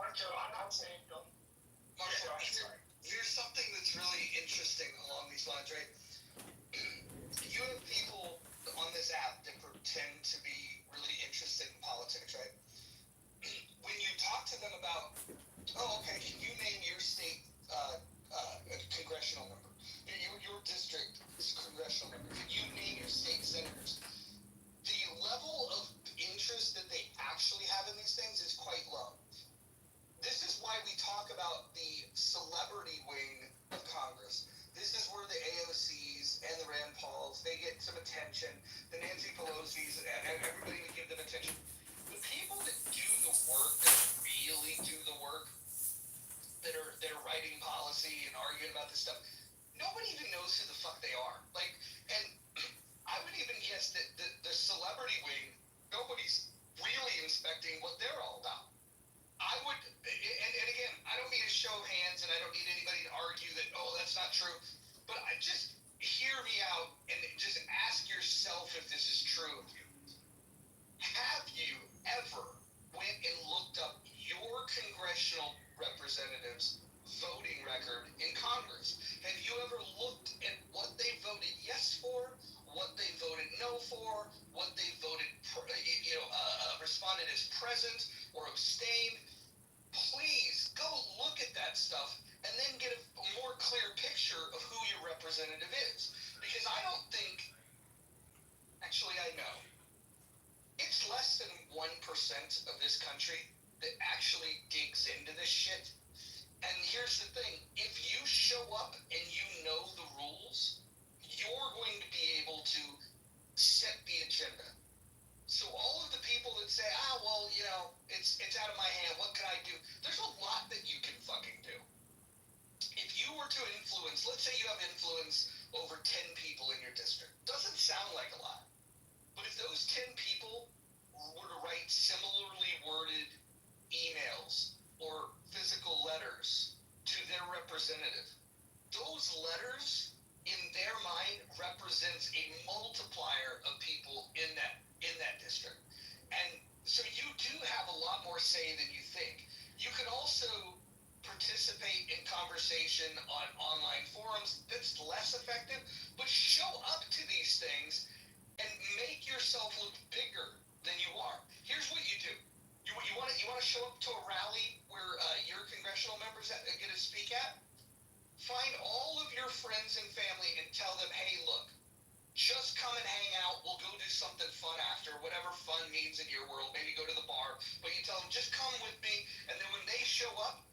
I'm saying, Marshall, here's something that's really interesting along these lines, right? You have people on this app that pretend to be really interested in politics, right? When you talk to them about, oh, okay, can you name your state congressional member? Your district is congressional member. Can you name your state senators? The level of interest that they actually have in these things is quite low. This is why we talk about the celebrity wing of Congress. This is where the AOCs and the Rand Pauls, they get some attention. The Nancy Pelosi's, and everybody would give them attention. The people that do the work, that really do the work, that are writing policy and arguing about this stuff, nobody even knows who the fuck they are. Like, and I would even guess that the celebrity wing, nobody's really inspecting what they're all about. I would, and again, I don't mean to show hands, and I don't need anybody to argue that, oh, that's not true. But I just hear me out and just ask yourself if this is true of you. Have you ever went and looked up your congressional representatives' voting record in Congress? Have you ever looked at what they voted yes for, what they voted no for, what they voted, responded as present or abstained? Please go look at that stuff and then get a more clear picture of who your representative is. Because I don't think, actually I know, it's less than 1% of this country that actually digs into this shit. And here's the thing, if you show up and you know the rules, you're going to be able to set the agenda. So all of the people that say, well, it's out of my hand, what can I do? There's a lot that you can fucking do. If you were to influence, let's say you have influence over 10 people in your district. Doesn't sound like a lot. But if those 10 people were to write similarly worded emails or physical letters to their representative, those letters in their mind represents a multiplier of people in that district. And so you do have a lot more say than you think. You can also participate in conversation on online forums. That's less effective, but show up to these things and make yourself look bigger than you are. Here's what you do. You want to show up to a rally where your congressional members get to speak at? Find all of your friends and family and tell them, hey, look, just come and hang out. We'll go do something fun after, whatever fun means in your world. Maybe go to the bar. But you tell them, just come with me. And then when they show up,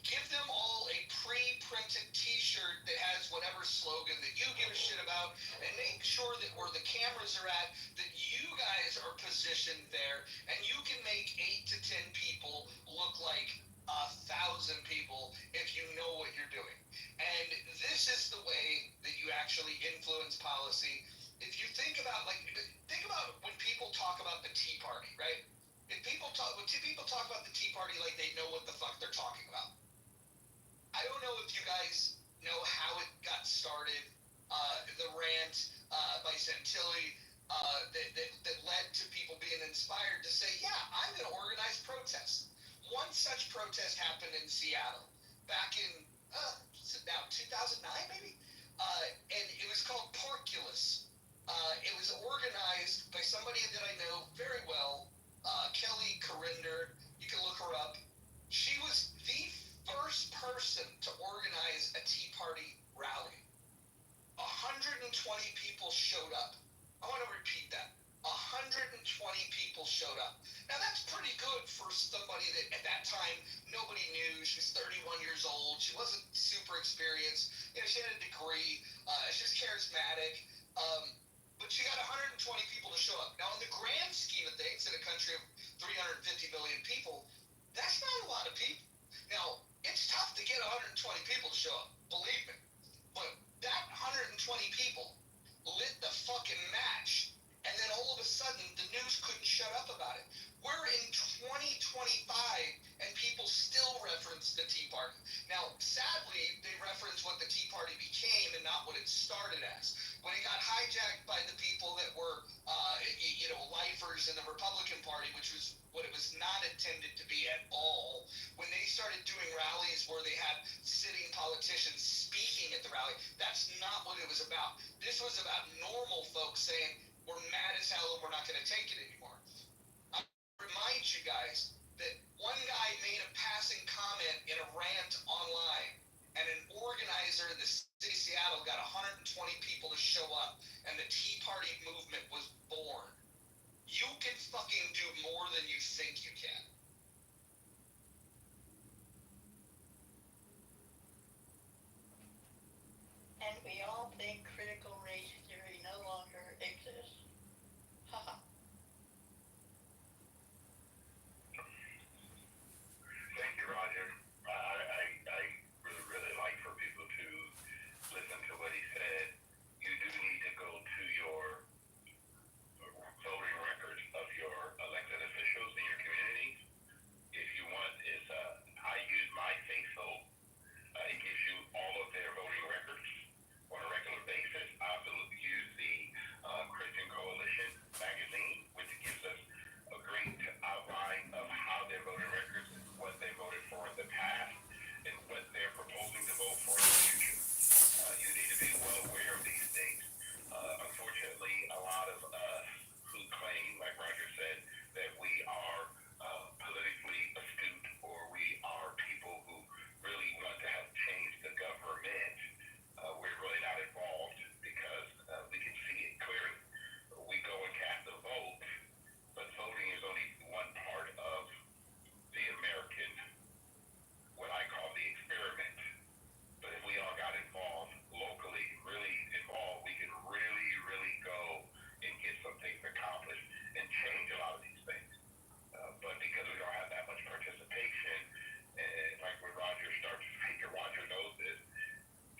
give them all a pre-printed T-shirt that has whatever slogan that you give a shit about, and make sure that where the cameras are at, that you guys are positioned there, and you can make 8 to 10 people look like 1,000 people if you know what you're doing. And this is the way that you actually influence policy. If you think about when people talk about the Tea Party, right? When people talk about the Tea Party like they know what the fuck they're talking about. I don't know if you guys know how it got started, the rant by Santilli that led to people being inspired to say, yeah, I'm going to organize protests. One such protest happened in Seattle back in, 2009 maybe? And it was called Porculus. It was organized by somebody that I know very well, Kelly Corinder. You can look her up. She was the first person to organize a Tea Party rally. 120 people showed up. I want to repeat that. 120 people showed up. Now that's pretty good for somebody that at that time nobody knew. She was 31 years old. She wasn't super experienced. She had a degree. She was charismatic. But she got 120 people to show up. Now in the grand scheme of things, in a country of 350 million people, that's not a lot of people. Now, it's tough to get 120 people to show up, believe me. But that 120 people lit the fucking match. And then all of a sudden, the news couldn't shut up about it. We're in 2025, and people still reference the Tea Party. Now, sadly, they reference what the Tea Party became and not what it started as. When it got hijacked by the people that were, lifers in the Republican Party, which was what it was not intended to be at all, normal folks saying, we're mad as hell and we're not going to take it anymore. I remind you guys that one guy made a passing comment in a rant online, and an organizer in the city of Seattle got 120 people to show up, and the Tea Party movement was born. You can fucking do more than you think you can. And we all think critical race theory no longer exists. Haha. Thank you, Roger. I really like for people to listen to what he said. You do need to go to your voting records of your elected officials in your communities. If you want, I use my faithful. It gives you all of their voting records on a regular basis. I also use the Christian Coalition magazine, which gives us a great outline of how their voting records, what they voted for in the past, and what they're proposing to vote for in the future. You need to be well aware of these things. Unfortunately, a lot of us who claim, like Roger said, that we are politically astute or we are people who really want to have changed the government, we're really not involved because we can see it clearly. We go and cast a vote, but voting is only one part of the American, what I call the experiment. But if we all got involved locally, really involved, we can really, really go and get some things accomplished and change a lot of these things. But because we don't have that much participation, and like when Roger starts speaking, Roger knows this,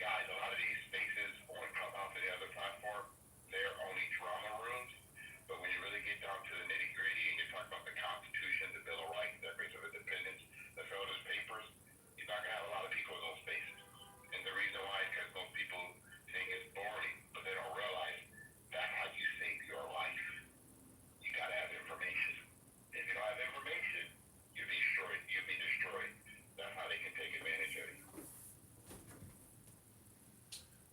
guys, a lot of these spaces on Clubhouse and the other platform, they're only drama rooms. But when you really get down to the nitty gritty and you talk about the Constitution, the Bill of Rights, the Declaration of Independence, the Federalist Papers, you're not going to have a lot of people in those spaces. And the reason why is because most people think it's boring, but they don't realize that's how you save your life. You got to have information. If you don't have information, you'll be destroyed. You'll be destroyed. That's how they can take advantage of you.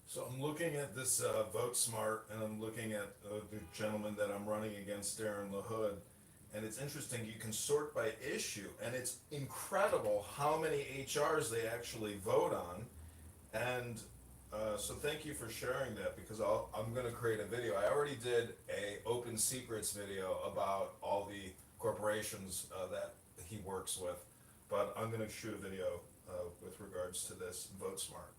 So I'm looking at this Vote Smart, and I'm looking at the gentleman that I'm running against, Darren LaHood, and it's interesting. You can sort by issue, and it's incredible how many HRs they actually vote on. And so thank you for sharing that, because I'm going to create a video. I already did a open secrets video about all the corporations that he works with, but I'm going to shoot a video with regards to this Vote Smart.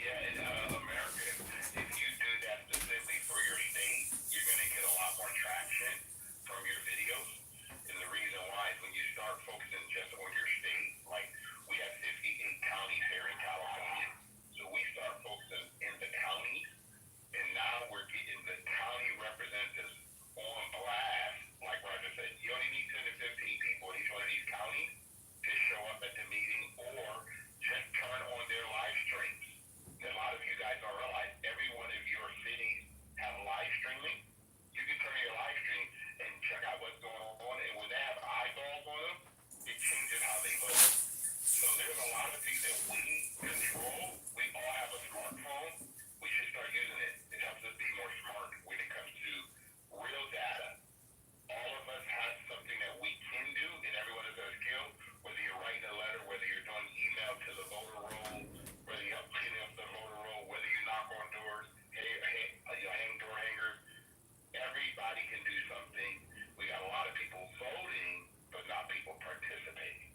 Yeah, in America, if you do that specifically for your state, you're going to get a lot more traction from your videos. And the reason why is when you start focusing just on your state, like we have 58 counties here in California. So we start focusing in the counties, and now we're getting the county representatives on blast. Like Roger said, you only need 10 to 15 people in each one of these counties to show up at the meeting or just turn on their live streams. A lot of you guys don't realize every one of your cities have live streaming. You can turn your live stream and check out what's going on, and when they have eyeballs on them, it changes how they vote. So there's a lot of things that we control. We all have a smartphone. We should start using it. It helps us be more smart when it comes to real data. All of us have something that we can do, and everyone has a skill, whether you're writing a letter, whether you're doing email to the voter roll, whether you're cleaning up the voter roll, whether you knock on doors, you hang door hangers. Everybody can do something. We got a lot of people voting, but not people participating.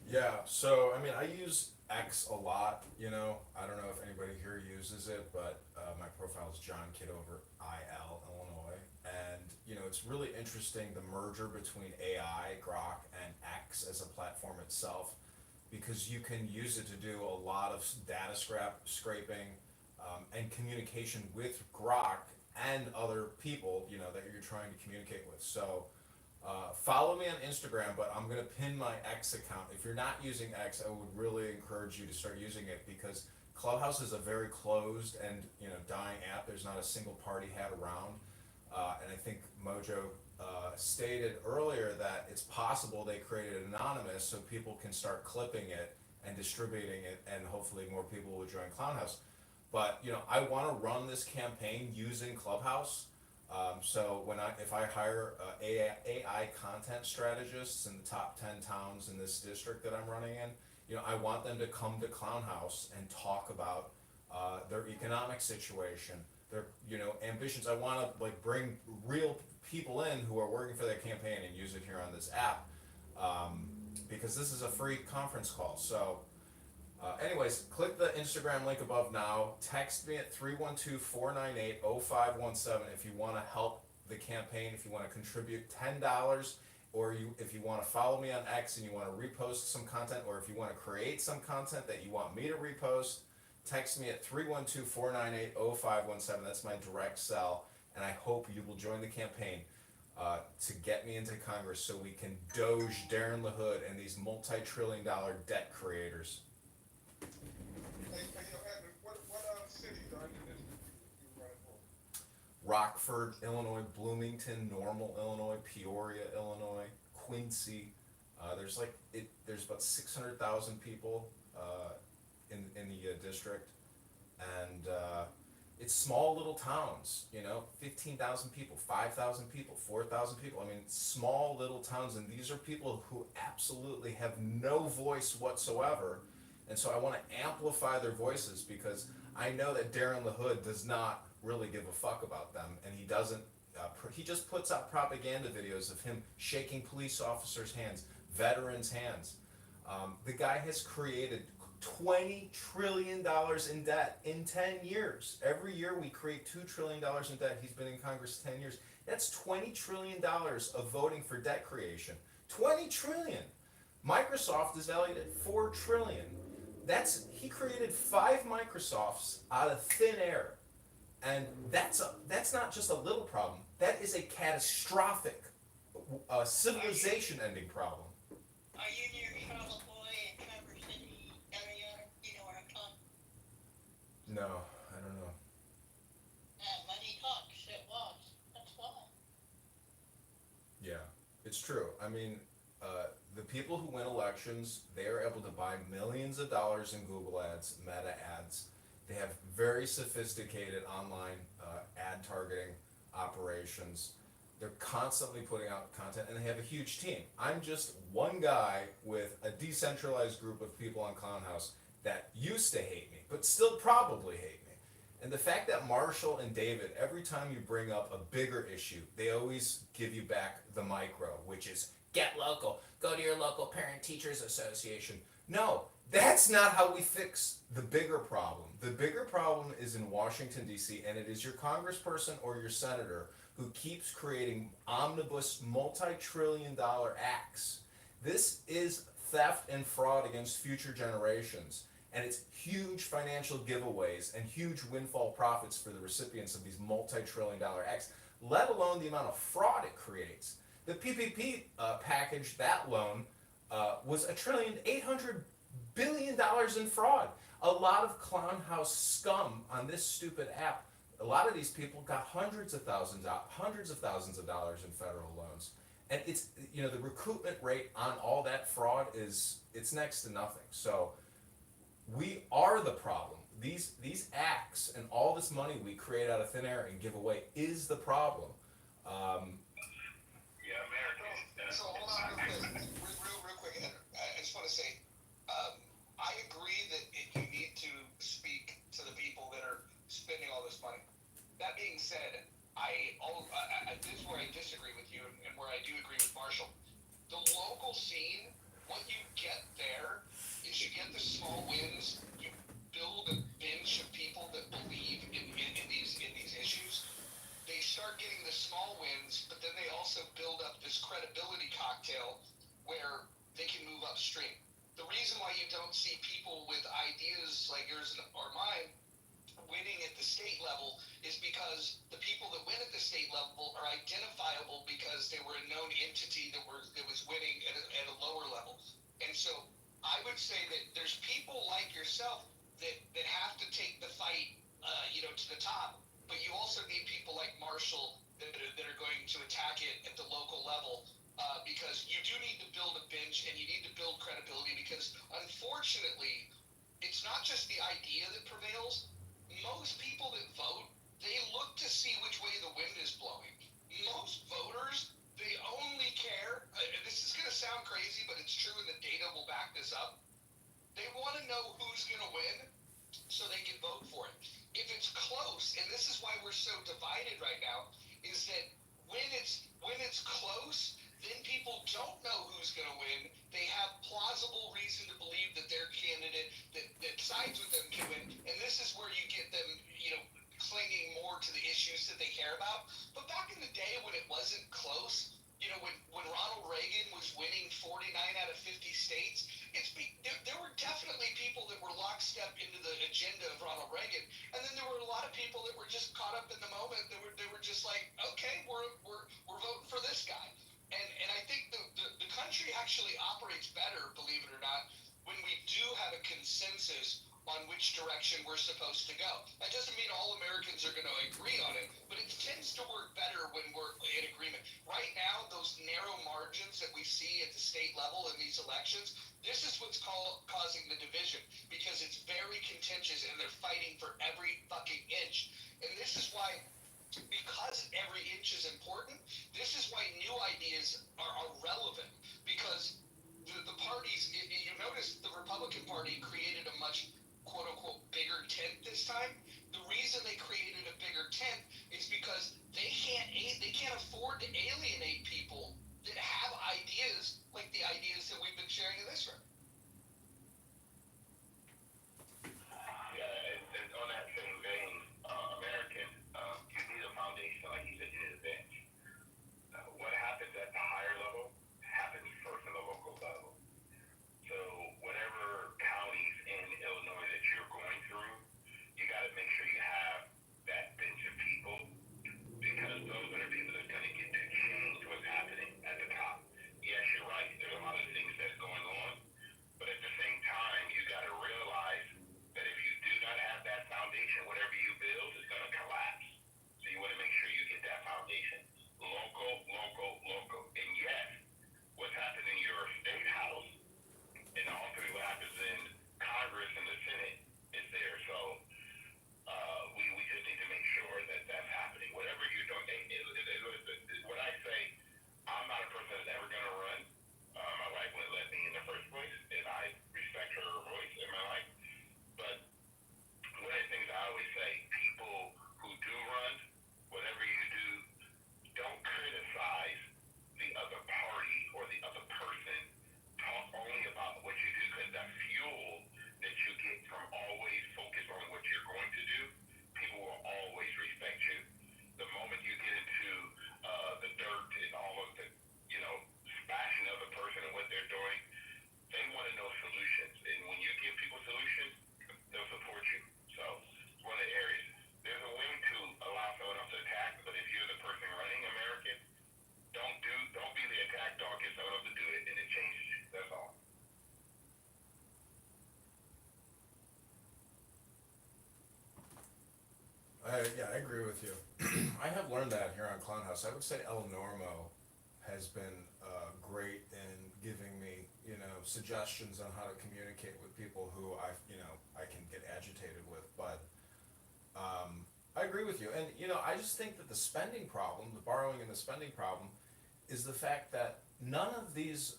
Yeah, so I mean, I use X a lot. I don't know if anybody here uses it, but my profile is John Kitover, IL, Illinois, and it's really interesting, the merger between AI, Grok, and X as a platform itself, because you can use it to do a lot of data scraping and communication with Grok and other people that you're trying to communicate with. So follow me on Instagram, but I'm gonna pin my X account. If you're not using X, I would really encourage you to start using it, because Clubhouse is a very closed and dying app. There's not a single party hat around, and I think Mojo stated earlier that it's possible they created it anonymous so people can start clipping it and distributing it, and hopefully more people will join Clown House. But I want to run this campaign using Clubhouse. So if I hire AI content strategists in the top 10 towns in this district that I'm running in, I want them to come to Clown House and talk about their economic situation, their ambitions. I want to bring real people in who are working for their campaign and use it here on this app, because this is a free conference call. So anyways, click the Instagram link above now. Text me at 312-498-0517 if you want to help the campaign, if you want to contribute $10, or if you want to follow me on X and you want to repost some content, or if you want to create some content that you want me to repost. Text me at 312-498-0517. That's my direct cell, and I hope you will join the campaign to get me into Congress so we can doge Darren LaHood and these multi-trillion-dollar debt creators. Hey, Evan, what cities are in the district you running for? Rockford, Illinois, Bloomington, Normal, Illinois, Peoria, Illinois, Quincy. There's about 600,000 people in the district, and it's small little towns. 15,000 people, 5,000 people, 4,000 people. I mean, small little towns, and these are people who absolutely have no voice whatsoever. And so I want to amplify their voices, because I know that Darren LaHood does not really give a fuck about them, and he doesn't. He just puts out propaganda videos of him shaking police officers' hands, veterans' hands. The guy has created $20 trillion in debt in 10 years. Every year we create $2 trillion in debt. He's been in Congress 10 years. That's $20 trillion of voting for debt creation. 20 trillion. Microsoft is valued at 4 trillion. He created 5 Microsofts out of thin air. And that's not just a little problem. That is a catastrophic civilization-ending problem. Are you near Charlottesville and Traverse City area? You know where I'm talking? No, I don't know. Money talks, it was, that's why. Yeah, it's true. I mean, the people who win elections, they are able to buy millions of dollars in Google ads, Meta ads. They have very sophisticated online ad targeting operations. They're constantly putting out content, and they have a huge team. I'm just one guy with a decentralized group of people on Clown House that used to hate me, but still probably hate me. And the fact that Marshall and David, every time you bring up a bigger issue, they always give you back the micro, which is get local, go to your local parent-teachers association. No, that's not how we fix the bigger problem. The bigger problem is in Washington, D.C., and it is your congressperson or your senator who keeps creating omnibus multi-trillion-dollar acts. This is theft and fraud against future generations, and it's huge financial giveaways and huge windfall profits for the recipients of these multi-trillion-dollar acts, let alone the amount of fraud it creates. The PPP package, that loan, was $1.8 trillion in fraud. A lot of Clown House scum on this stupid app. A lot of these people got hundreds of thousands of dollars in federal loans, and it's the recoupment rate on all that fraud it's next to nothing. So we are the problem. These acts and all this money we create out of thin air and give away is the problem. Yeah, American. So hold on real quick, Andrew. I just want to say, I agree that you need to speak to the people that are spending all this money. That being said, this is where I disagree with you, and where I do agree with Marshall. The local scene, what you get there is you get the small wins. You build a bench of people that believe in these issues. They start getting the small wins, but then they also build up this credibility cocktail where they can move upstream. The reason why you don't see people with ideas like yours or mine winning at the state level is because the people that win at the state level are identifiable because they were a known entity that was winning at a lower level. And so I would say that there's people like yourself that have to take the fight to the top, but you also need people like Marshall that are going to attack it at the local level, because you do need to build a bench and you need to build credibility, because unfortunately just the idea that prevails. Most people that vote, they look to see which way the wind is blowing. Most voters, they only care, this is going to sound crazy, but it's true and the data will back this up. They want to know who's going to win so they can vote for it. If it's close, and this is why we're so divided right now, is that when it's close, then people don't know who's going to win. They have plausible reason to believe that their candidate that sides with them can win, and this is where you get them, clinging more to the issues that they care about. But back in the day when it wasn't close, when Ronald Reagan was winning 49 out of 50 states, there were definitely people that were lockstep into the agenda of Ronald Reagan, and then there were a lot of people that were just caught up in the moment. They were just like, okay, we're voting for this guy. And I think the country actually operates better, believe it or not, when we do have a consensus on which direction we're supposed to go. That doesn't mean all Americans are going to agree on it, but it tends to work better when we're in agreement. Right now, those narrow margins that we see at the state level in these elections, this is what's causing the division, because it's very contentious and they're fighting for every fucking inch. And this is why, because every inch is important, this is why new ideas are relevant, because the parties, you notice the Republican Party created a much quote unquote bigger tent this time. The reason they created a bigger tent is because they can't afford to alienate people that have ideas like the ideas that we've been sharing in this room. Yeah, and on that same vein, American, you need a foundation, like you said, you need a bench. What happens at the higher level happens first at the local level. So whatever counties in Illinois that you're going through, you got to make sure you have that bench of people, because those are the people that's going to get to change what's happening at the top. Yes, you're right. There's a lot of things that's going on, but at the same time, you got to realize that if you do not have that foundation, whatever you build is going to collapse. So you want to make sure you get that foundation. Local, local, local. And yes, what's happened in your state house and ultimately what happens in Congress and the Senate is there. So we just need to make sure that that's happening. Whatever you're doing, what I say, I'm not a person that's ever going to run. My wife wouldn't let me in the first place, and I respect her voice in my life. But one of the things I always say, people who do run, whatever you do, don't criticize the other party or the other person. Talk only about what you do, because that fuel that you get from always focus on what you're going to do, people will always respect you. The moment you get into the dirt and all of the, smashing of the person and what they're doing, they want to know solutions. And when you give people solutions, they'll support you. So it's one of the areas. There's a way to allow someone else to attack, but if you're the person running American, don't be the attack dog. Get someone else to do it, and it changes you. That's all. Yeah, I agree with you. I have learned that here on Clown House. I would say El Normo has been great in giving me, suggestions on how to communicate with people who I can get agitated with. But I agree with you, and I just think that the spending problem, the borrowing and the spending problem, is the fact that none of these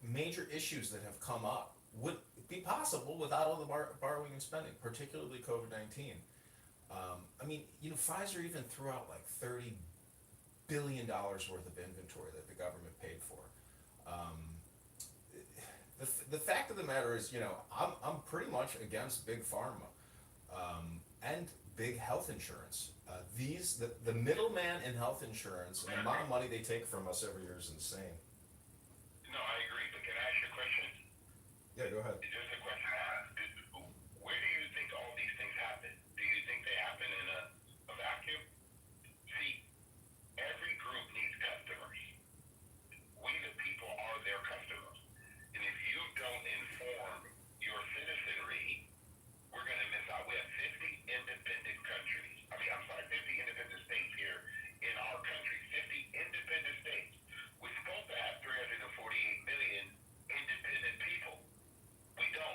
major issues that have come up would be possible without all the borrowing and spending, particularly COVID-19. Pfizer even threw out like $30 billion worth of inventory that the government paid for. The fact of the matter is, I'm pretty much against big pharma and big health insurance. The middleman in health insurance and the amount of money they take from us every year is insane. No, I agree, but can I ask you a question? Yeah, go ahead. Just a question I ask. Where do you think all these things happen? Do you think they happen in a vacuum? See, every group needs customers. We, the people, are their customers. And if you don't inform your citizenry, we're going to miss out. We have 50 independent countries. 50 independent states here in our country. 50 independent states. We're supposed to have 348 million independent people. We don't.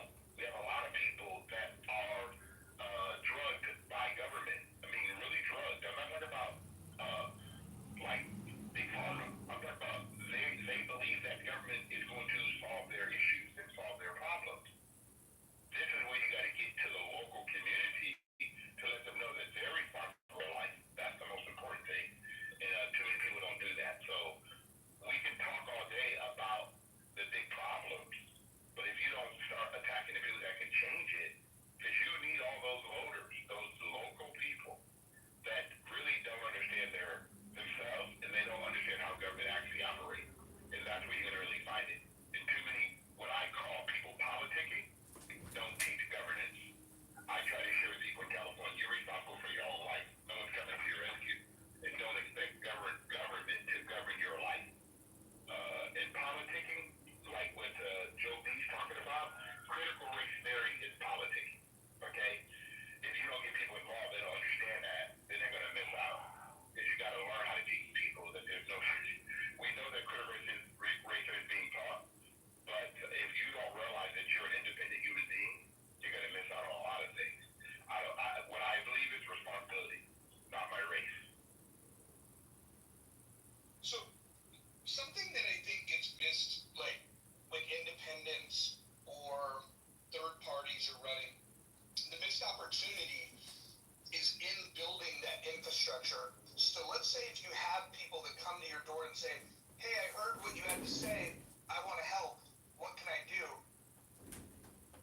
infrastructure. So let's say if you have people that come to your door and say, hey, I heard what you had to say, I want to help, what can I do?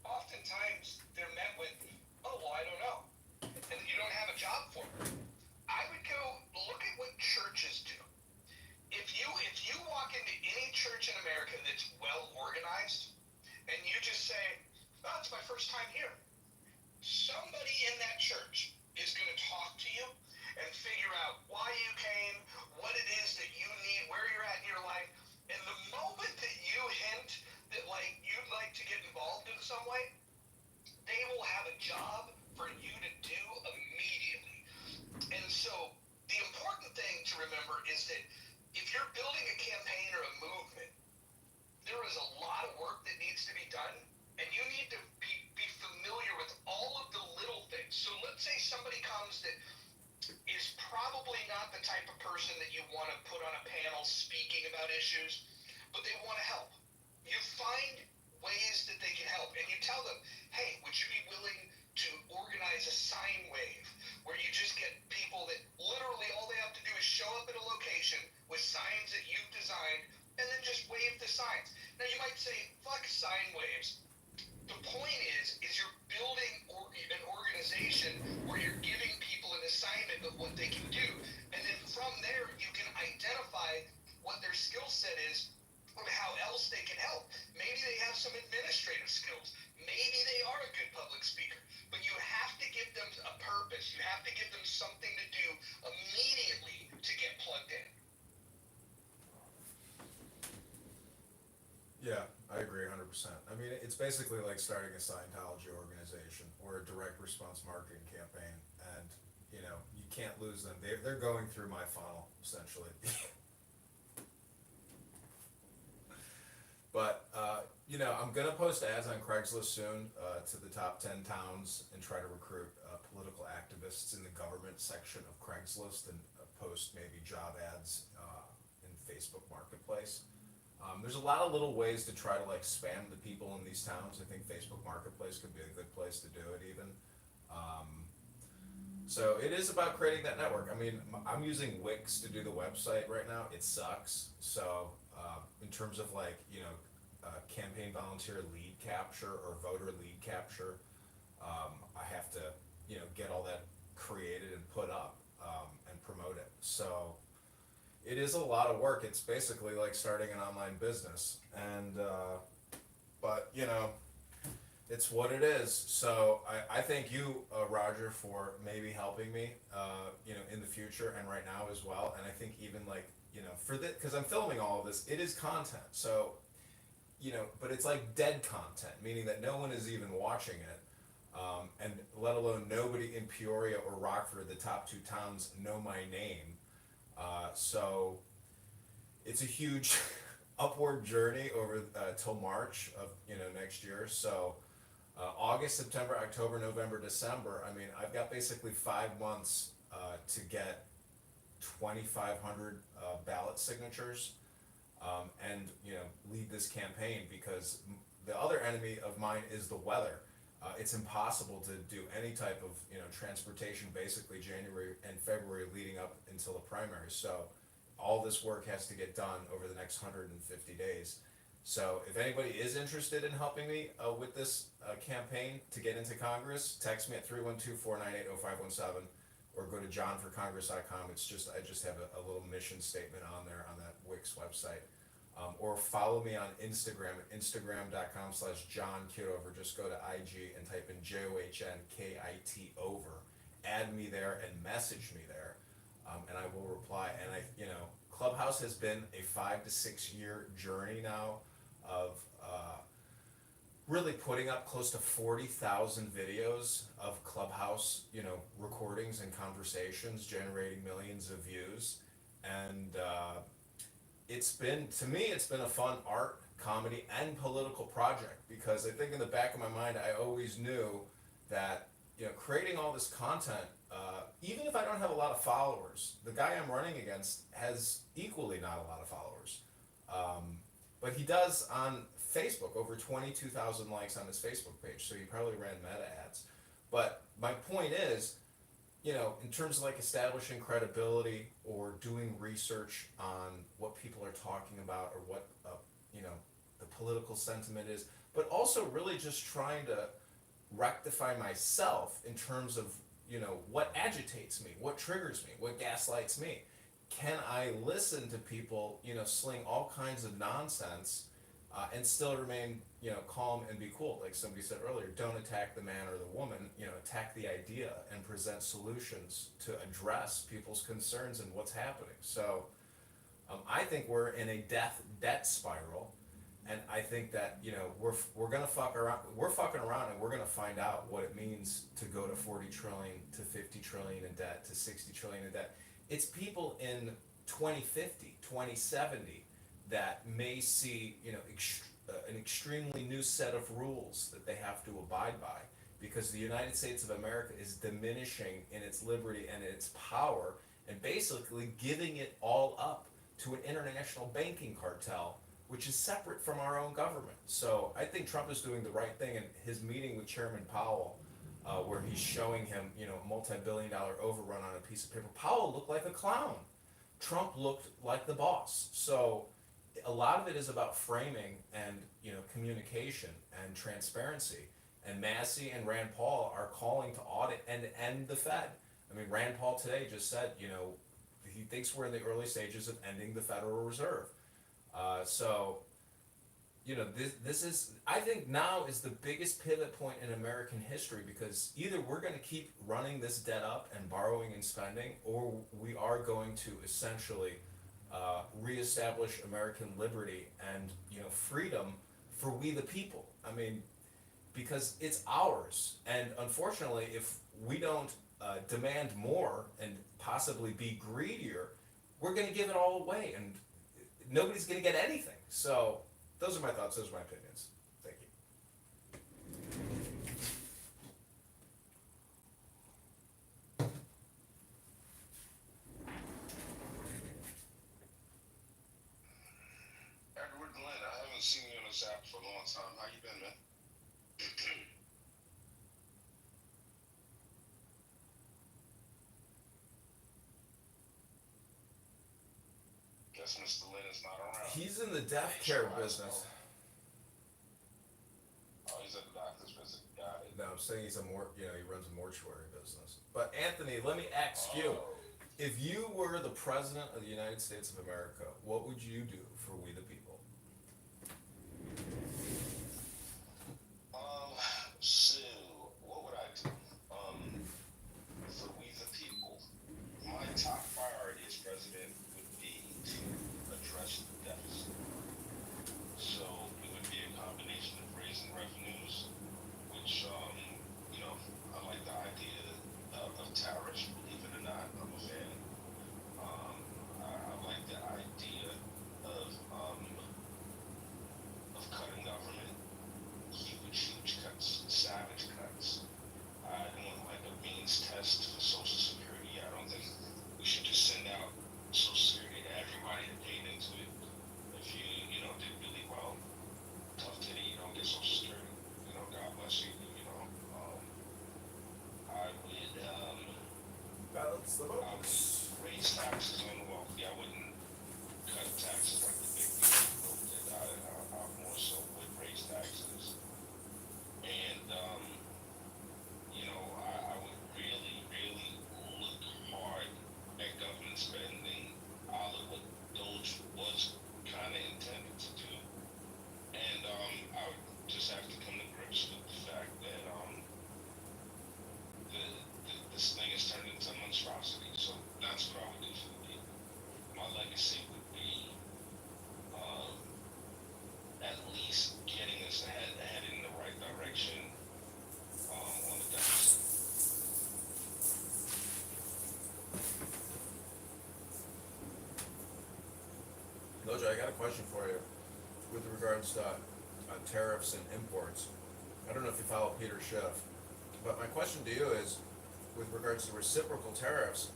Oftentimes they're met with, oh, well, I don't know. And you don't have a job for them. I would go look at what churches do. If you walk into any church in America that's well organized and you just say, oh, it's my first time here, somebody in that church is going to talk to you and figure out why you came, what it is that you need, where you're at in your life. And the moment that you hint that like you'd like to get involved in some way, they will have a job for you to do immediately. And so the important thing to remember is that if you're building a campaign or a movement, there is a lot of work that needs to be done, and you need to be familiar with all of the little things. So let's say somebody comes that is probably not the type of person that you want to put on a panel speaking about issues, but they want to help. You find ways that they can help, and you tell them, hey, would you be willing to organize a sign wave where you just get people that literally all they have to do is show up at a location with signs that you've designed and then just wave the signs. Now you might say, fuck sign waves. The point is you're building an organization where you're giving people an assignment of what they can do. And then from there, you can identify what their skill set is and how else they can help. Maybe they have some administrative skills. Maybe they are a good public speaker. But you have to give them a purpose. You have to give them something to do immediately to get plugged in. Yeah, I agree 100%. I mean, it's basically like starting a Scientology organization or a direct response marketing campaign, and you know, you can't lose them. They're going through my funnel essentially. But you know, I'm gonna post ads on Craigslist soon to the top 10 towns and try to recruit political activists in the government section of Craigslist, and post maybe job ads in Facebook Marketplace. There's a lot of little ways to try to like spam the people in these towns. I think Facebook Marketplace could be a good place to do it even. So it is about creating that network. I mean, I'm using Wix to do the website right now. It sucks. So in terms of like, you know, campaign volunteer lead capture or voter lead capture, I have to, you know, get all that created and put up and promote it. So it is a lot of work. It's basically like starting an online business, and but you know, it's what it is. So I thank you, Roger, for maybe helping me, you know, in the future and right now as well. And I think even like, you know, for this, because I'm filming all of this, it is content. So, you know, but it's like dead content, meaning that no one is even watching it, and let alone nobody in Peoria or Rockford, the top 2 towns, know my name. So it's a huge upward journey over till March of, you know, next year. So August, September, October, November, December. I mean, I've got basically 5 months to get 2,500 ballot signatures, and you know, lead this campaign, because the other enemy of mine is the weather. It's impossible to do any type of, you know, transportation basically January and February leading up until the primary. So all this work has to get done over the next 150 days. So if anybody is interested in helping me with this campaign to get into Congress, text me at 312-498-0517 or go to johnforcongress.com. It's just, I just have a little mission statement on there on that Wix website. Or follow me on Instagram at instagram.com/JohnKitover. Just go to IG and type in JOHNKIT over. Add me there and message me there, and I will reply. And you know, Clubhouse has been a 5 to 6 year journey now of really putting up close to 40,000 videos of Clubhouse, you know, recordings and conversations, generating millions of views, and it's been, to me, it's been a fun art, comedy, and political project, because I think in the back of my mind, I always knew that, you know, creating all this content, even if I don't have a lot of followers, the guy I'm running against has equally not a lot of followers. But he does on Facebook, over 22,000 likes on his Facebook page, so he probably ran meta ads. But my point is, you know, in terms of like establishing credibility or doing research on what people are talking about or what, you know, the political sentiment is, but also really just trying to rectify myself in terms of, you know, what agitates me, what triggers me, what gaslights me. Can I listen to people, you know, sling all kinds of nonsense, and still remain, you know, calm and be cool? Like somebody said earlier, don't attack the man or the woman, you know, attack the idea and present solutions to address people's concerns and what's happening. So I think we're in a debt spiral, and I think that, you know, we're gonna fuck around. We're fucking around, and we're gonna find out what it means to go to 40 trillion, to 50 trillion in debt, to 60 trillion in debt. It's people in 2050, 2070 that may see, you know, an extremely new set of rules that they have to abide by, because the United States of America is diminishing in its liberty and its power, and basically giving it all up to an international banking cartel, which is separate from our own government. So I think Trump is doing the right thing, and his meeting with Chairman Powell, where he's showing him, you know, a multi-billion-dollar overrun on a piece of paper. Powell looked like a clown. Trump looked like the boss. So a lot of it is about framing and, you know, communication and transparency. And Massey and Rand Paul are calling to audit and end the Fed. I mean, Rand Paul today just said, you know, he thinks we're in the early stages of ending the Federal Reserve. So, you know, this is, I think now is the biggest pivot point in American history, because either we're going to keep running this debt up and borrowing and spending, or we are going to essentially reestablish American liberty and, you know, freedom for we the people. I mean, because it's ours, and unfortunately, if we don't demand more and possibly be greedier, we're going to give it all away, and nobody's going to get anything. So those are my thoughts. Those are my opinions. Thank you. Edward Glenn, I haven't seen you on this app for a long time. How you been, man? Guess Mr. Lynn is not around. He's in the death care business. Oh, he's at the doctor's visit. Got it. No, I'm saying he's you know, he runs a mortuary business. But Anthony, let me ask you, if you were the president of the United States of America, what would you do for we the people? So, what would I do? For we the people, my top priority as president would be to address the deficit. So, it would be a combination of raising revenues, which, you know, I like the idea of tariffs, believe it or not, I'm a fan. I like the idea of cutting government, huge cuts, savage cuts. I want like a means test for Social Security. I don't think we should just send out Social Security to everybody that paid into it. If you know, did really well, tough titty, you don't get Social Security. You know, God bless you. You know, I would Balance the I would votes. raise taxes on the wealthy. I wouldn't cut taxes like the big people did. I more so would raise taxes. And, you know, I would really look hard at government spending, all of what Doge was kind of intended to do. And I would just have to come to grips with the fact that this thing has turned into a monstrosity. So that's what I would do for the people. My legacy would be at least getting us ahead in the right direction on the deficit. Loja, I got a question for you with regards to tariffs and imports. I don't know if you follow Peter Schiff, but my question to you is, with regards to reciprocal tariffs,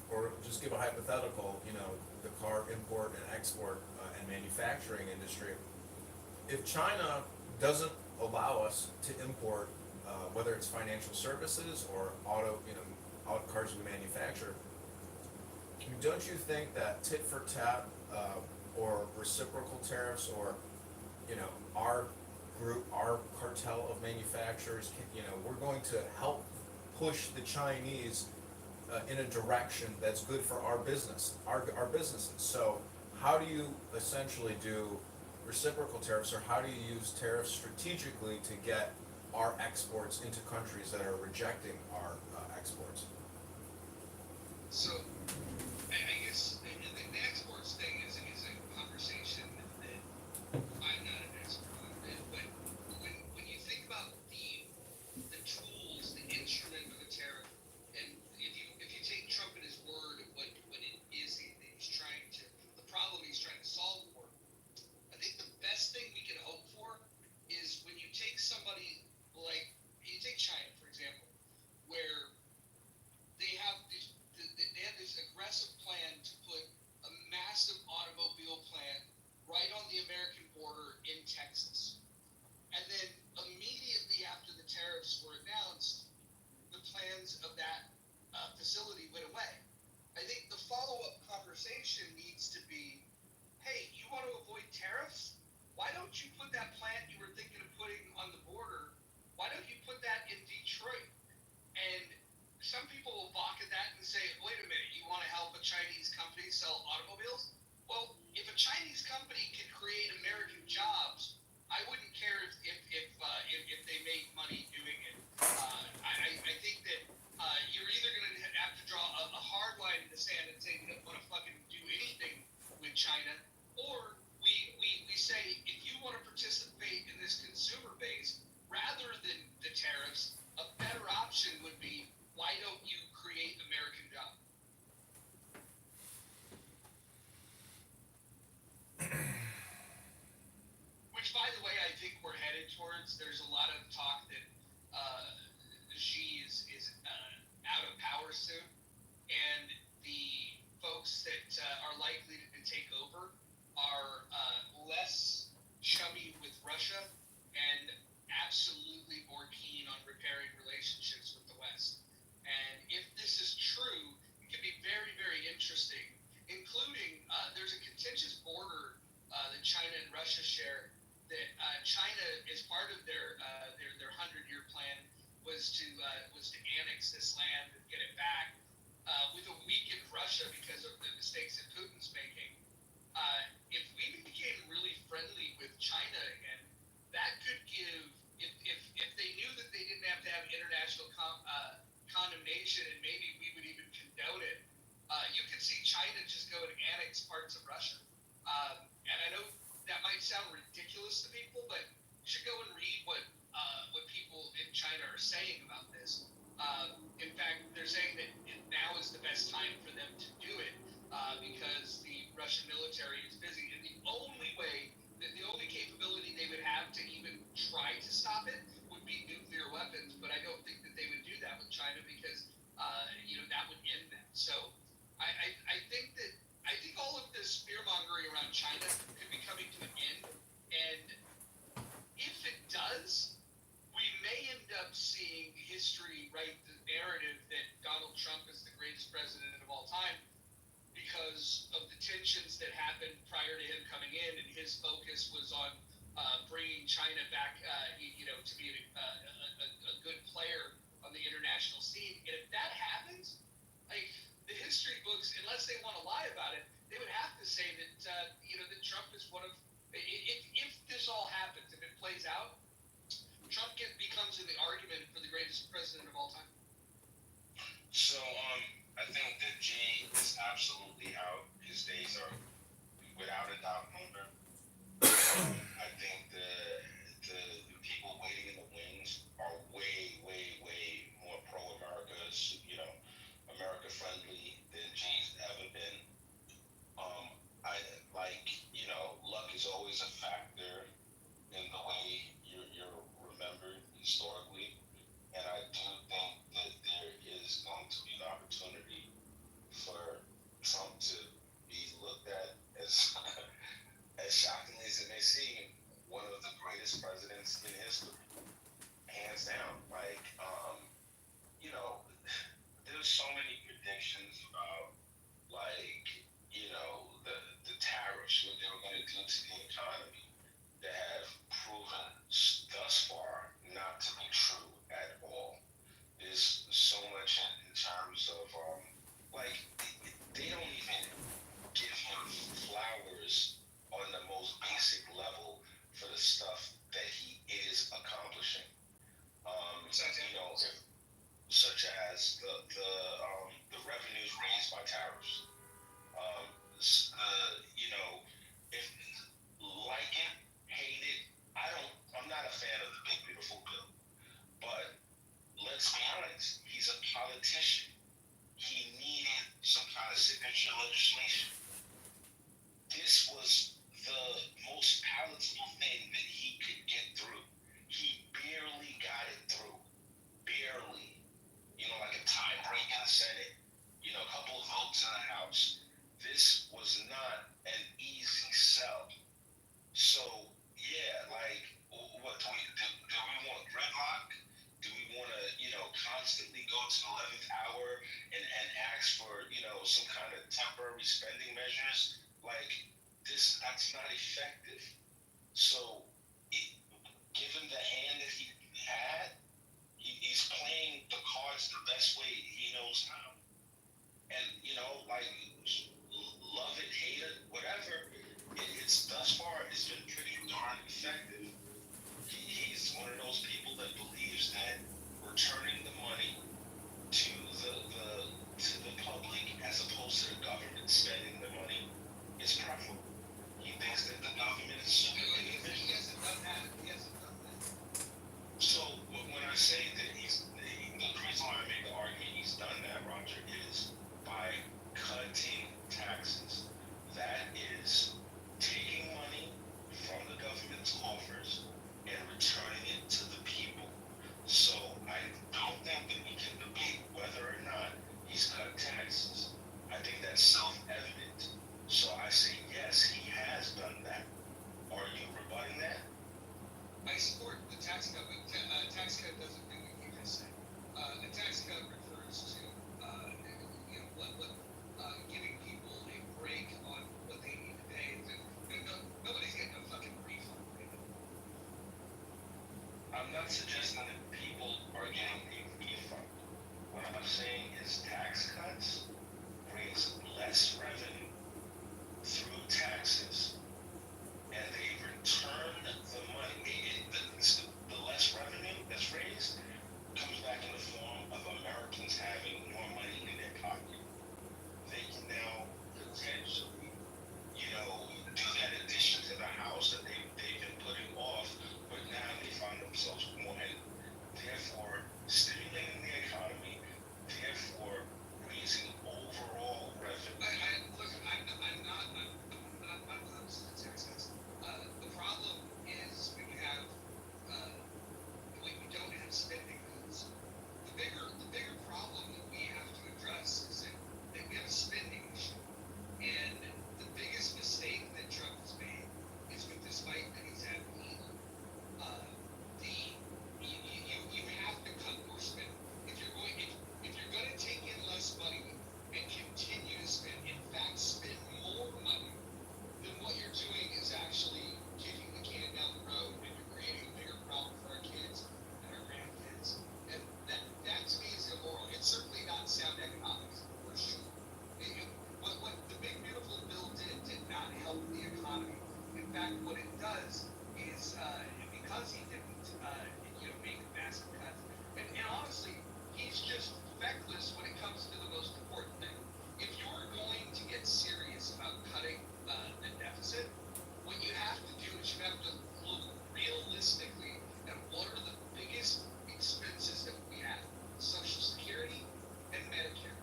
or just give a hypothetical, you know, the car import and export and manufacturing industry, if China doesn't allow us to import, whether it's financial services or auto, you know, cars we manufacture. Don't you think that tit for tat, or reciprocal tariffs, or, our group, our cartel of manufacturers, we're going to help push the Chinese in a direction that's good for our business, our businesses. So how do you essentially do reciprocal tariffs, or how do you use tariffs strategically to get our exports into countries that are rejecting our exports? So, I guess the exports thing is a conversation that I'm not an expert on, but when you think about the tools, the instrument of a tariff, and if you take Trump at his word of what it is he's trying to, the problem he's trying to solve for, I think the best thing we can hope for is when you take somebody like, you take China, for example, where they have this aggressive plan to put a massive automobile plant right on the American border in Texas. And then immediately after the tariffs were announced, the plans of that facility went away. I think the follow-up conversation needs to be, hey, you want to avoid tariffs? Why don't you put that plant you were thinking of putting on the border, why don't you put that in Detroit? And some people will balk at that and say, wait a minute, you want to help a Chinese company sell automobiles? Well, if a Chinese company can create American jobs, I wouldn't care if they make money doing it. I think that you're either going to have to draw a hard line in the sand and say we don't want to fucking do anything with China, or we say if you want to participate in this consumer base, rather than the tariffs, a better option would be, why don't you create American jobs? Which, by the way, I think we're headed towards. There's a lot of talk that Xi is out of power soon, and the folks that are likely to take over are less chummy with Russia and absolutely more keen on repairing relationships with the West. And if this is true, it can be very, very interesting, including there's a contentious border that China and Russia share, that China, as part of their 100-year plan, was to annex this land and get it back, with a weakened Russia because of the mistakes that Putin's making. If we became really friendly with China again, that could give, if they knew that they didn't have to have international condemnation, and maybe we would even condone it, you could see China just go and annex parts of Russia. And I know that might sound ridiculous to people, but you should go and read what people in China are saying about this. In fact, they're saying that now is the best time for them to do it, because the Russian military is busy, and the only way, the only capability they would have to even try to stop it would be nuclear weapons. But I don't think that they would do that with China, because that would end that. So I think all of this fear mongering around China could be coming to an end, and if it does, we may end up seeing history write the narrative that Donald Trump is the greatest president of all time, because of the tensions that happened prior to him coming in, and his focus was on bringing China back, to be a good player on the international scene. And if that happens, like, the history books, unless they want to lie about it, they would have to say that that Trump is one of, if this all happens, if it plays out, Trump becomes in the argument for the greatest president of all time. So, I think that G is absolutely out. His days are without a doubt numbered. I think the people waiting in the wings constantly go to the 11th hour and ask for, some kind of temporary spending measures, like that's not effective. So, it, given the hand that he had, he's playing the cards the best way he knows how. And, like, love it, hate it, whatever, it's thus far, it's been pretty darn effective. He's one of those people that believes that returning the money to the public as opposed to the government spending the money is preferable. He thinks that the government is super inefficient. He hasn't done that. He hasn't done that. So when I say that the reason why I make the argument he's done that, Roger, is by cutting taxes. That is taking money from the government's coffers and returning it to the people. So I don't think that we can debate whether or not he's cut taxes. I think that's self-evident. So I say yes, he has done that. Are you rebutting that? I support the tax cut, but tax cut doesn't mean what you just said. A tax cut refers to, giving people a break on what they need to pay. Nobody's getting a fucking refund. I'm not suggesting that people are getting a refund. What I'm saying is tax cuts brings less revenue through taxes, and they return the money. The less revenue that's raised comes back in the form of Americans having more money in their pocket. They can now potentially, do that addition to the house that they've been putting off, but now they find themselves more in, therefore stimulating the economy, therefore raising overall revenue. Look, I'm not opposed to tax cuts. The problem is when you don't have spending cuts. The bigger problem that we have to address is that we have a spending issue. And the biggest mistake that Trump has made is with this fight that he's had with Elon. You have to cut more spending. If you're going to take in less money and continue to spend, in fact, spend more money, then what you're doing is actually kicking the can down the road, and you're creating a bigger problem for our kids and our grandkids. And that to me is immoral. It's certainly not sound economics, for sure. What the big beautiful bill did not help the economy. In fact, what it does is because he didn't make massive cuts, and honestly, he's just feckless when it comes to the most important thing. If you're going to get serious about cutting the deficit, what you have to do is you have to look realistically at what are the biggest expenses that we have: Social Security and Medicare.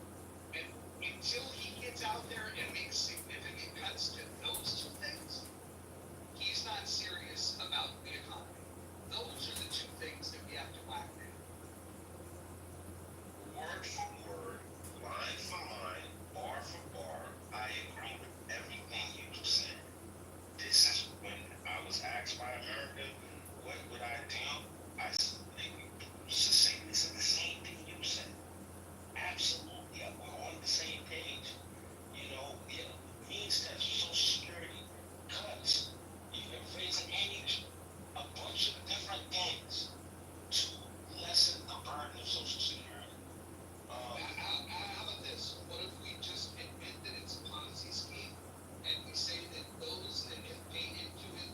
And until he gets out there and makes significant cuts to those two things, he's not serious about the economy. Those are the two things that we have to whack down. Word for word, line for line, bar for bar, I agree with everything you said. This is when I was asked by America, what would I do? I succinctly said the same thing you said. Absolutely, we're on the same page. Means that Social Security cuts, raising age, a bunch of different things to lessen the burden of Social Security. How about this? What if we just admit that it's a Ponzi scheme, and we say that those that have paid into it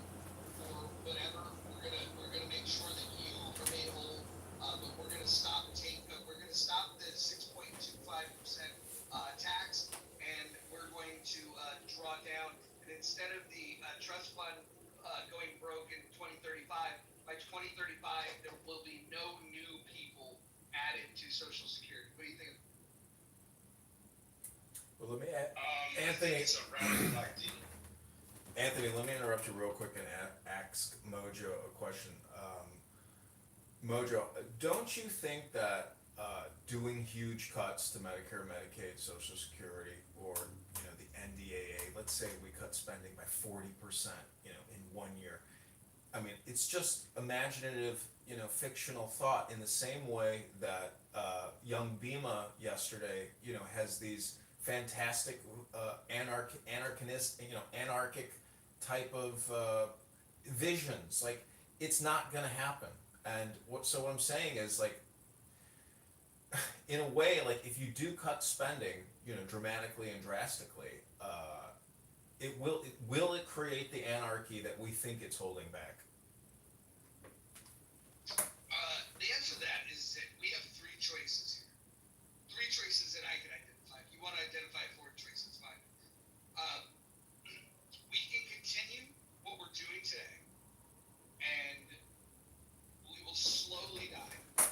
for whatever, we're gonna make sure that you remain whole, but we're gonna stop the 6.25% tax, and we're going to draw down, and instead of the trust fund going broke in 2035, by 2035 there will be no new people added to Social Security. What do you think? Well, let me I Anthony. think it's a radical idea. Anthony, let me interrupt you real quick and ask Mojo a question. Mojo, don't you think that doing huge cuts to Medicare, Medicaid, Social Security, or the NDAA, let's say we cut spending by 40%, in 1 year, I mean, it's just imaginative, fictional thought in the same way that young Bima yesterday, has these fantastic anarchic type of visions. Like, it's not gonna happen. And what I'm saying is, like, in a way, like, if you do cut spending, dramatically and drastically, will it create the anarchy that we think it's holding back? The answer to that is that we have three choices here. Three choices that I can identify. If you want to identify four choices, fine. Um, we can continue what we're doing today, and we will slowly die.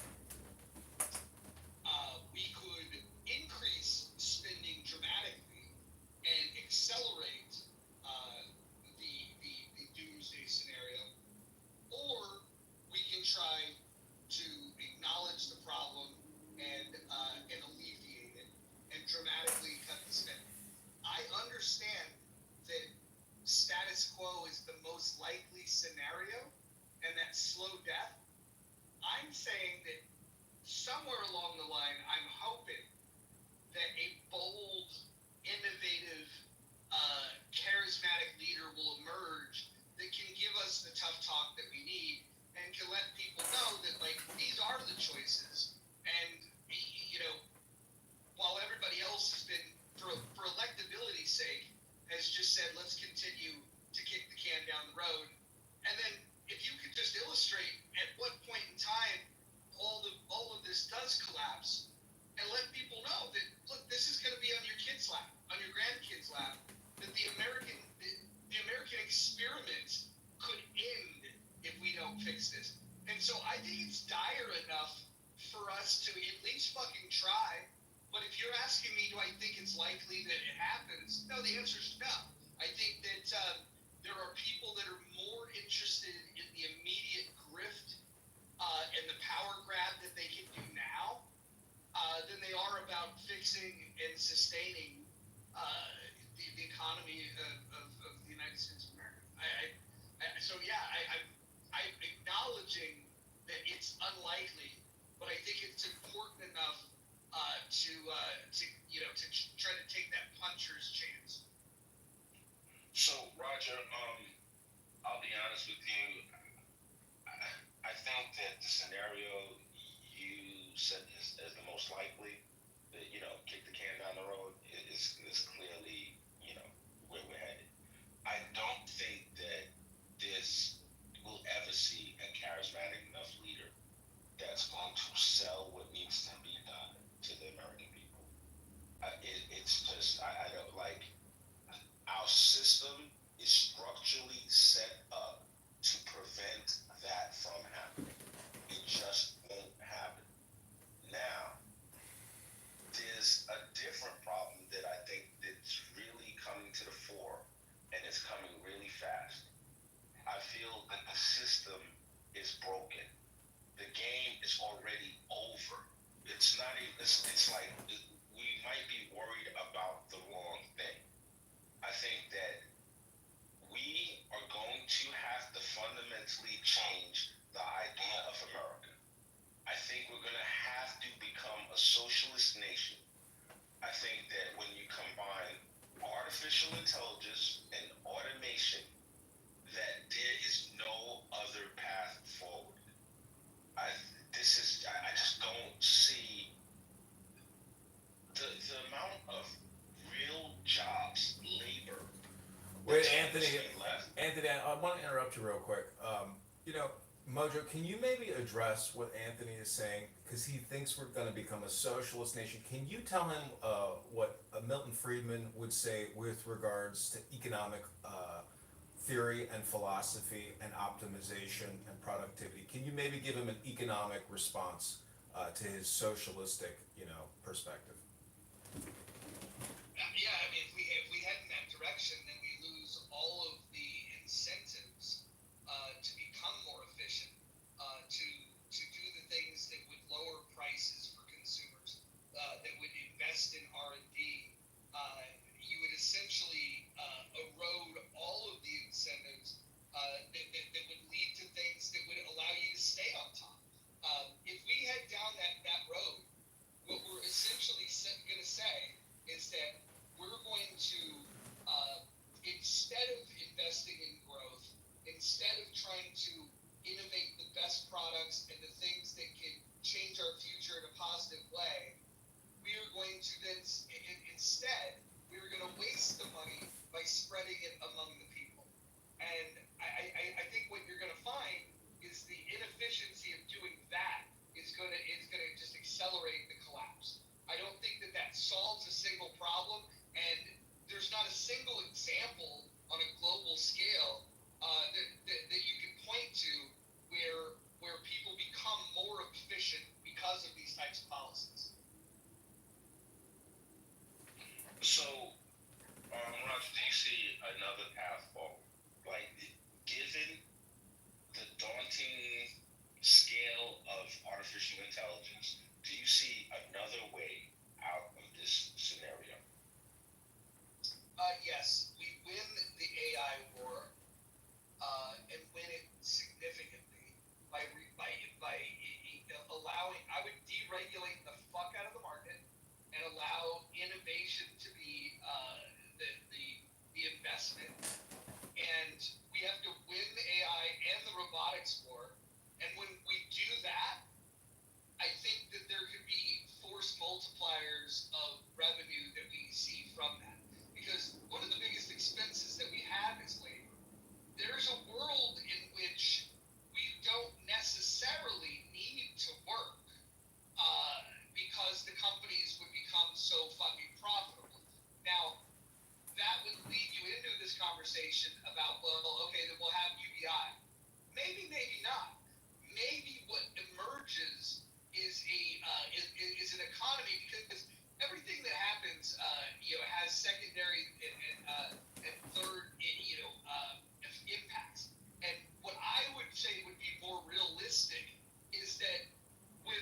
We could increase spending dramatically and accelerate the doomsday scenario, or we can try to acknowledge the problem and alleviate it and dramatically cut the spending. I understand that status quo is the most likely scenario and that slow death. I'm saying that somewhere along the line, I'm hoping that a bold, innovative, charismatic leader will emerge that can give us the tough talk that we need and can let people know that, like, these are the choices. And, while everybody else has been, for electability's sake, has just said, let's continue to kick the can down the road. And then if you could just illustrate at what point in time all of this does collapse, and let people know that, look, this is going to be on your kid's lap, on your grandkid's lap, that the American experiment could end if we don't fix this. And so I think it's dire enough for us to at least fucking try. But if you're asking me, do I think it's likely that it happens? No, the answer is no. I think that there are people that are more interested in the immediate grift and the power grab that they can do now than they are about fixing and sustaining the economy of the United States of America. I'm acknowledging that it's unlikely, but I think it's important enough to try to take that puncher's chance. So, Roger, I'll be honest with you. I think that the scenario you said is the most likely, that, kick the can down the road, is clearly, where we're headed. I don't think that we'll ever see a charismatic enough leader that's going to sell what needs to be done to the American people. It's just, I don't like, our system is structurally set up to prevent that from happening. It just won't happen. Now, there's a different problem that I think that's really coming to the fore, and it's coming really fast. I feel that the system is broken. The game is already over. It's not even, it's like, we might be worried about the wrong thing. I think that we are going to have to fundamentally change the idea of America. I think we're going to have to become a socialist nation. I think that when you combine artificial intelligence and automation, that there is no other path forward. I just don't see the amount of real jobs, labor. Wait, Anthony, I want to interrupt you real quick. Mojo, can you maybe address what Anthony is saying? Because he thinks we're going to become a socialist nation. Can you tell him what Milton Friedman would say with regards to economic theory and philosophy and optimization and productivity? Can you maybe give him an economic response to his socialistic, perspective? Yeah, I mean, if we head in that direction, then we lose all of the incentives to become more efficient, to do the things that would lower prices for consumers, that would invest in R&D. You would essentially erode all of the incentives that would lead to instead, we were going to waste the money by spreading it among the people. And I think what you're going to find is the inefficiency of doing that is going to just accelerate the collapse. I don't think that solves a single problem, and there's not a single example on a global scale that you can point to where people become more efficient because of these types of policies. So, Roger, do you see another path forward? Like, given the daunting scale of artificial intelligence, do you see another way out of this scenario? Yes, we win the AI war, and win it significantly by allowing. I would deregulate the fuck out of the market and allow innovation to be the investment. And we have to win the AI and the robotics war. And when we do that, I think that there could be force multipliers of revenue that we see from that. Because one of the biggest expenses that we have is labor. There's a world in which we don't necessarily need to work because the companies would become so fucking profitable. Now, that would lead you into this conversation about, well, okay, then we'll have UBI. Maybe, maybe not. Maybe what emerges is an economy, because everything that happens, has secondary and third, impacts. And what I would say would be more realistic is that when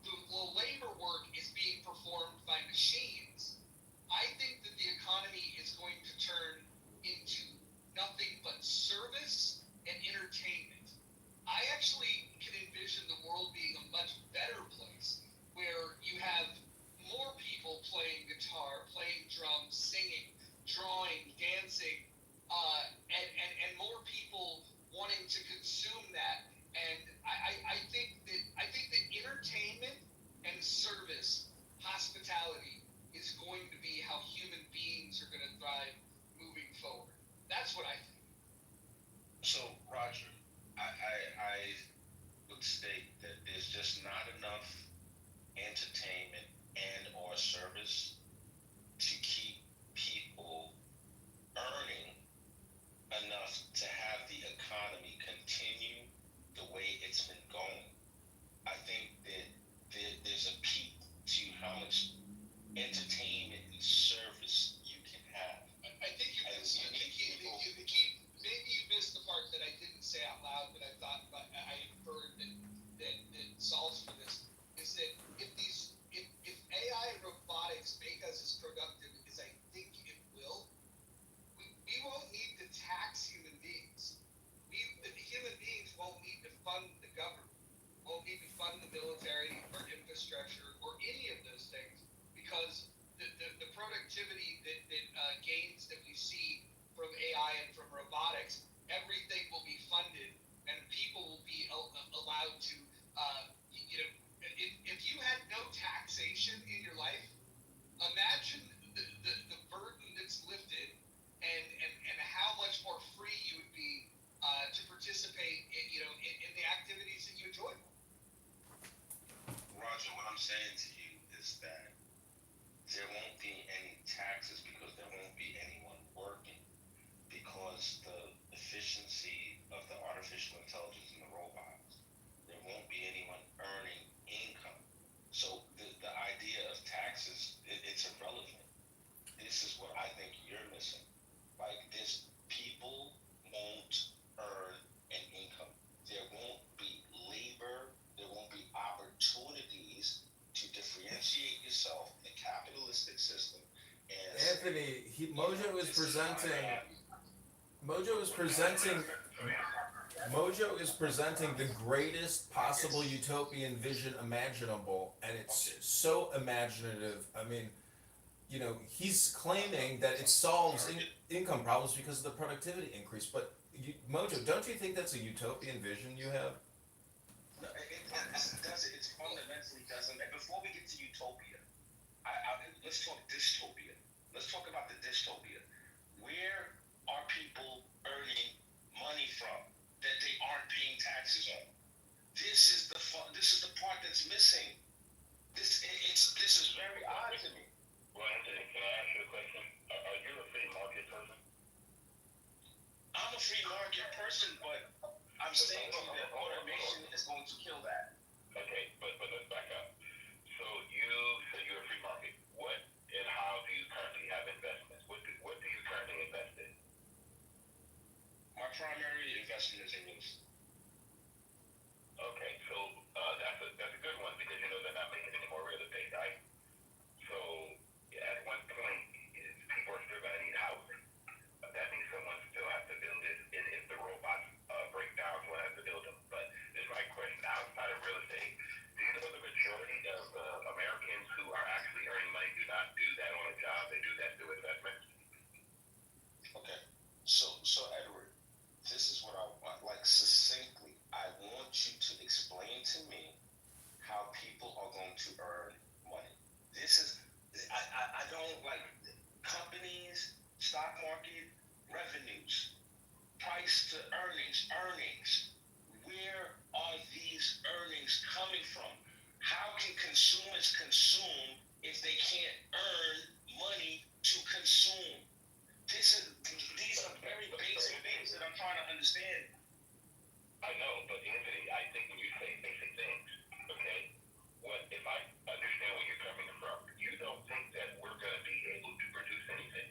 the labor work is being performed by machines, I think that the economy is going to turn into nothing but service and entertainment. I actually can envision the world being a much better place where you have more people playing guitar, playing drums, singing, drawing, dancing, and more people wanting to consume that. And I think that entertainment and service, hospitality, is going to be how human beings are going to thrive moving forward. That's what I think. So, Roger, I would state that there's just not enough entertainment and or service to keep people earning enough to have the economy continue the way it's been going. I think that there's a peak to how much entertainment and service you can have. I think you missed. Maybe you missed the part that I didn't say out loud, but I thought, I inferred that solves for this. Is that if AI and robotics make us as productive as I think it will, we won't need to tax human beings. Human beings won't need to fund the government, won't need to fund the military or infrastructure or any of those things, because the productivity that gains that we see from AI and from robotics, everything will be funded, and people will be allowed to, if you had no taxation in your life, imagine the burden that's lifted, and how much more free you would be to participate in the activities that you enjoy. Roger, what I'm saying to you is that there won't be any taxes because there won't be anyone working, because the efficiency of the artificial intelligence and the robots, there won't be anyone earning income. So the idea of taxes, it's irrelevant. This is what I think you're missing. Like, people won't earn an income. There won't be labor. There won't be opportunities to differentiate yourself in the capitalistic system. And Anthony, Mojo is presenting the greatest possible utopian vision imaginable, and it's so imaginative. I mean, he's claiming that it solves income problems because of the productivity increase. But Mojo, don't you think that's a utopian vision you have? No, it fundamentally doesn't. And before we get to utopia, let's talk dystopia. Let's talk about the dystopia. Where are people earning money from that they aren't paying taxes on? This is the part that's missing. This is very odd to me. Well, Anthony, can I ask you a question? Are you a free market person? I'm a free market person, but I'm saying to you that automation is going to kill that. Okay, but let's back up. So you say you're a free market. What and how do you currently have investments? What do you currently invest in? My primary investment is in real estate. Okay, so that's a good one because you know they're not making any more real estate, right? So at one point, people are still going to need housing. That means someone still has to build it, and if the robots break down, someone has to build them. But this is my question: outside of real estate, do you know the majority of Americans who are actually earning money do not do that on a job? They do that through investment. Okay. So Edward, this is what I want. Like succinctly, I want you to explain to me how people are going to earn money. This is I don't like companies, stock market, revenues, price to earnings. Where are these earnings coming from? How can consumers consume if they can't earn money to consume? These are very basic things that I'm trying to understand. I know, but Anthony, I think when you say basic things, okay, what if I understand where you're coming from? You don't think that we're going to be able to produce anything.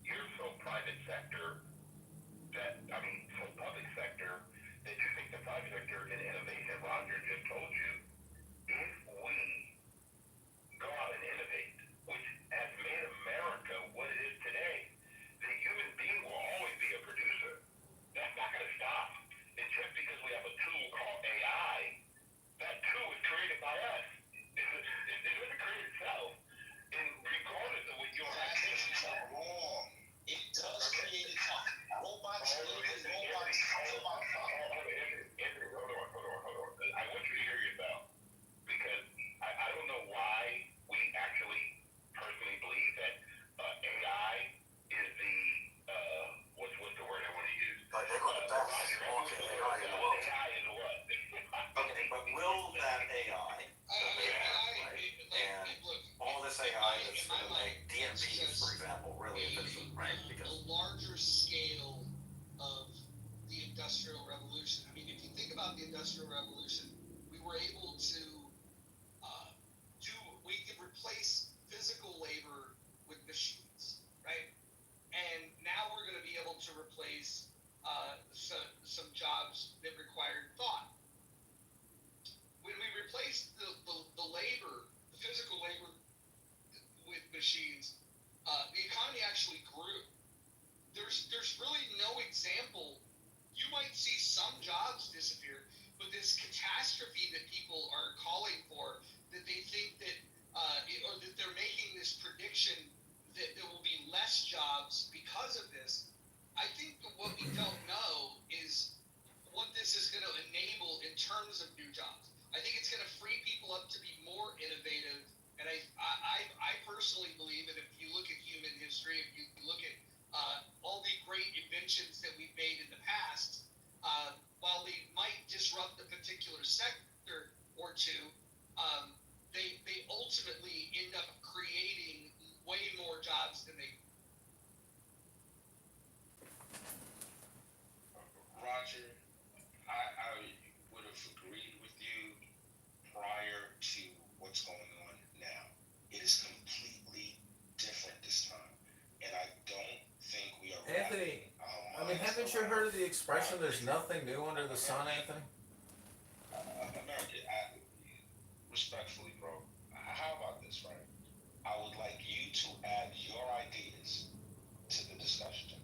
You're so private sector so public sector that you think the private sector in innovation, Roger just told you, if we go out and innovate, which has made America what it is today, the human being will always be a producer. That's not going to stop. And just because we have a tool called AI, that tool is created by us. It doesn't create itself. And regardless of what your activity is Wrong. It does create itself. Robots live in robots. Anthony, hold on. I want you to hear yourself. Because I don't know why we actually personally believe that AI is the what's the word I want to use? They call it best launching AI in the world. AI is what? Okay, but will that AI, and all this AI is going to make DMPs, for example, really efficient, right? Because a larger scale of the Industrial Revolution. I mean, if you think about the Industrial Revolution, we were able to we could replace physical labor with machines, right? And now we're going to be able to replace some jobs that required thought. When we replaced the labor, the physical labor with machines, the economy actually grew. There's really no example. You might see some jobs disappear, but this catastrophe that people are calling for, that they think that, or that they're making this prediction that there will be less jobs because of this. I think that what we don't know is what this is going to enable in terms of new jobs. I think it's going to free people up to be more innovative. And I personally believe that if you look at human history, if you look at all the great inventions that we've made in the past, while they might disrupt a particular sector or two, they ultimately end up creating way more jobs than they. Roger, I would have agreed with you prior to what's going on now. It is completely different this time. And I don't think we are Anthony, I mean, haven't you heard of the expression, there's nothing new under the sun, Anthony? America, respectfully, bro, how about this, right? I would like you to add your ideas to the discussion.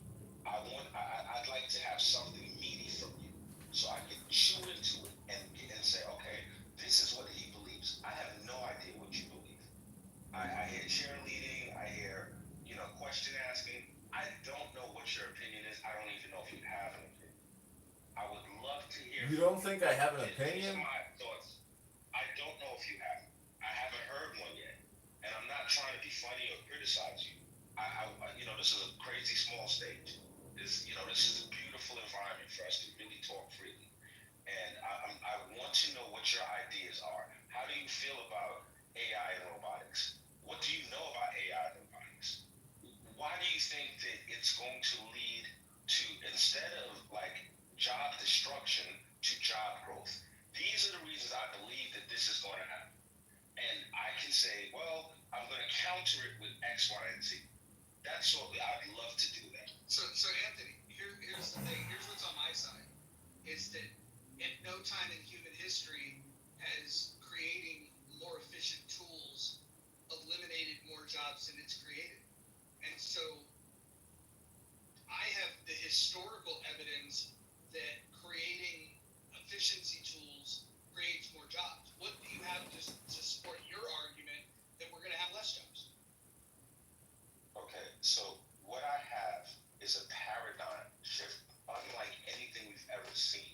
I'd like to have something meaty from you so I can chew into it and say, okay, this is what he believes. I have no idea what you believe. I hear cheerleading, I hear, question asking. I don't know what your opinion is. I don't even know if you have an opinion. I would love to hear. You don't think I have an opinion? These are my thoughts. I don't know if you have. I haven't heard one yet. And I'm not trying to be funny. funny or criticize you. This is a crazy small stage. This is a beautiful environment for us to really talk freely. And I want to know what your ideas are. How do you feel about AI and robotics? What do you know about AI and robotics? Why do you think that it's going to lead to, instead of like job destruction, to job growth? These are the reasons I believe that this is going to happen. And I can say, well, I'm going to counter it with X, Y, and Z. That's what I'd love to do that. So Anthony, here's the thing. Here's what's on my side. Is that at no time in human history has creating more efficient tools eliminated more jobs than it's created. And so I have the historical evidence that creating efficiency tools creates more jobs. What do you have to support your argument that we're going to have less jobs? Okay, so what I have is a paradigm shift unlike anything we've ever seen.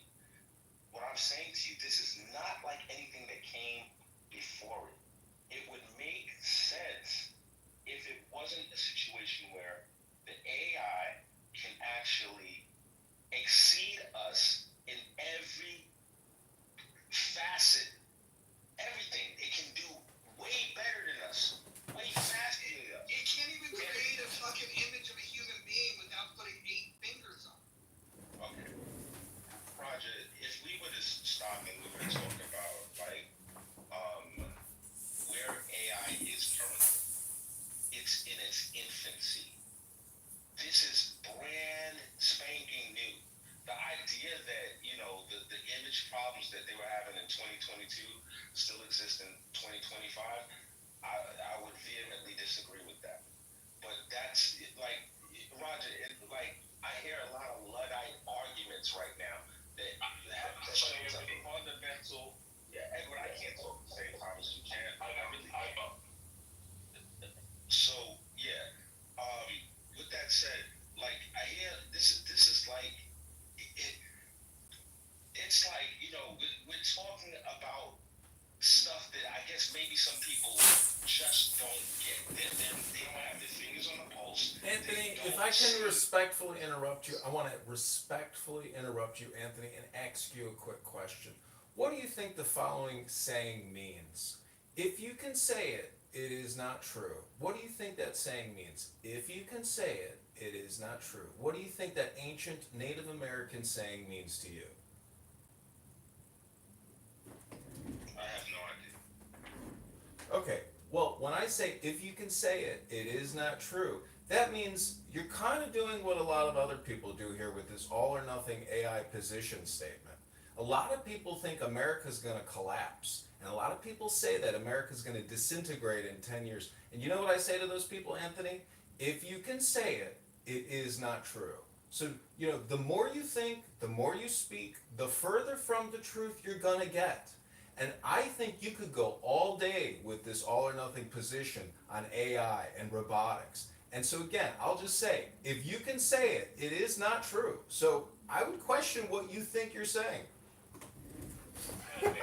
What I'm saying to you, this is not like anything that came before it. It would make sense if it wasn't a situation where the AI can actually exceed us in every facet. Everything. It can do way better than us. Way faster than us. It can't even create a fucking image of a human being without putting 8 fingers on it. Okay. Roger, if we were to stop and we were to talk about like where AI is currently, it's in its infancy. This is brand spanking new. The idea that, the image problems that they were having in 2022 still exist in 2025, I would vehemently disagree with that. But that's like, Roger, I hear a lot of Luddite arguments right now that shows a fundamental. Yeah, Edward, I can't talk at the same time as you can. I really can't. So yeah, with that said, like I hear this is like it's like we're talking about stuff that I guess maybe some people just don't get. They don't have their fingers on the pulse. Anthony, if I can respectfully interrupt you, I want to respectfully interrupt you, Anthony, and ask you a quick question. What do you think the following saying means? If you can say it, it is not true. What do you think that saying means? If you can say it, it is not true. What do you think that ancient Native American saying means to you? I have no idea. Okay, well, when I say if you can say it, it is not true, that means you're kind of doing what a lot of other people do here with this all or nothing AI position statement. A lot of people think America's going to collapse, and a lot of people say that America's going to disintegrate in 10 years. And you know what I say to those people, Anthony? If you can say it, it is not true. So, the more you think, the more you speak, the further from the truth you're going to get. And I think you could go all day with this all or nothing position on AI and robotics. And so again, I'll just say, if you can say it, it is not true. So I would question what you think you're saying. And